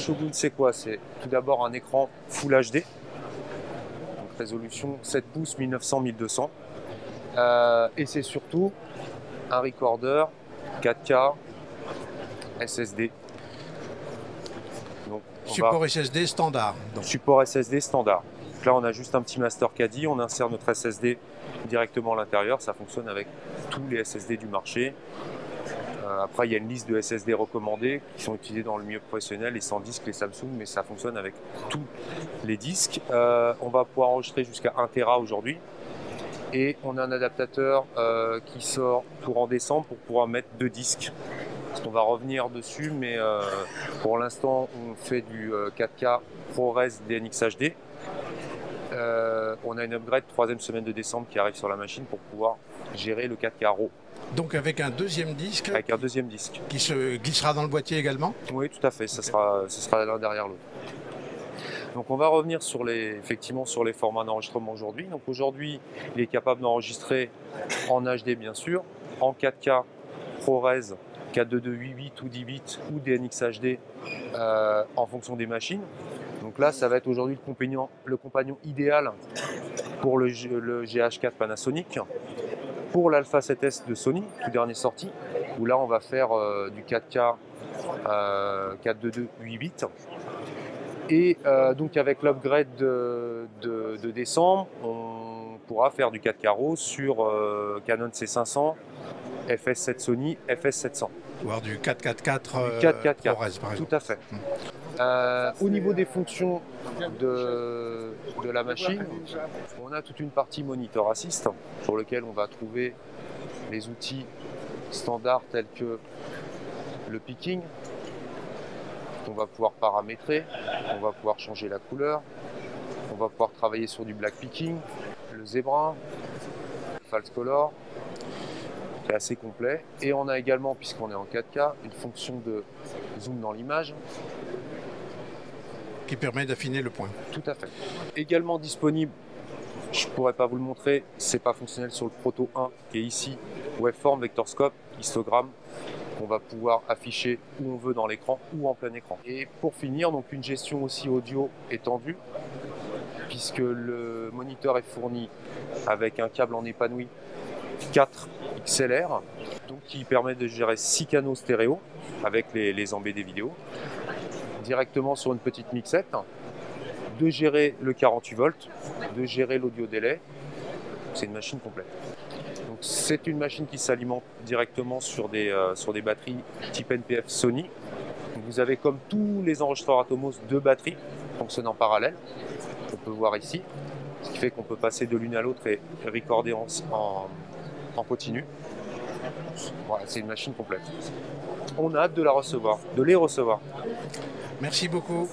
Shogun, c'est quoi? C'est tout d'abord un écran Full HD, donc résolution 7 pouces 1900-1200, et c'est surtout un recorder 4K SSD. Donc, support SSD standard. Donc. Support SSD standard. Donc là, on a juste un petit master caddie, on insère notre SSD directement à l'intérieur. Ça fonctionne avec tous les SSD du marché. Après, il y a une liste de SSD recommandés qui sont utilisés dans le milieu professionnel, les SanDisk, les Samsung, mais ça fonctionne avec tous les disques. On va pouvoir enregistrer jusqu'à 1 Tera aujourd'hui. Et on a un adaptateur qui sort courant décembre pour pouvoir mettre 2 disques. On va revenir dessus, mais pour l'instant, on fait du 4K ProRes DNX HD. On a une upgrade 3e semaine de décembre qui arrive sur la machine pour pouvoir gérer le 4K RAW. Donc avec un deuxième disque. Avec un deuxième disque. Qui se glissera dans le boîtier également? Oui, tout à fait. Ce sera l'un derrière l'autre. Donc on va revenir effectivement sur les formats d'enregistrement aujourd'hui. Donc aujourd'hui, il est capable d'enregistrer en HD bien sûr, en 4K ProRes 422 8 bits ou 10 bits ou DNX HD en fonction des machines. Donc là, ça va être aujourd'hui le compagnon idéal pour le GH4 Panasonic, pour l'Alpha 7S de Sony, tout dernier sorti, où là on va faire du 4K 422 8 bits. Et donc avec l'upgrade de décembre, on pourra faire du 4K RAW sur Canon C500, FS7 Sony, FS700. Voire du 444 4K ProRes par exemple. Tout à fait. Au niveau des fonctions de la machine, on a toute une partie Monitor Assist sur lequel on va trouver les outils standards tels que le picking. On va pouvoir paramétrer, on va pouvoir changer la couleur, on va pouvoir travailler sur du black picking, le zebra, false color, qui est assez complet. Et on a également, puisqu'on est en 4K, une fonction de zoom dans l'image. Qui permet d'affiner le point. Tout à fait. Également disponible, je ne pourrais pas vous le montrer, c'est pas fonctionnel sur le Proto 1 qui est ici, waveform, vectorscope, histogramme, qu'on va pouvoir afficher où on veut dans l'écran ou en plein écran. Et pour finir, donc une gestion aussi audio étendue, puisque le moniteur est fourni avec un câble en épanoui 4 XLR, donc qui permet de gérer 6 canaux stéréo avec les embeds vidéo, directement sur une petite mixette, de gérer le 48 volts, de gérer l'audio délai. C'est une machine complète. Donc c'est une machine qui s'alimente directement sur des batteries type NPF Sony. Donc vous avez, comme tous les enregistreurs Atomos, 2 batteries qui fonctionnent en parallèle. On peut voir ici, ce qui fait qu'on peut passer de l'une à l'autre et recorder en continu. Voilà, c'est une machine complète. On a hâte de la recevoir, de les recevoir. Merci beaucoup.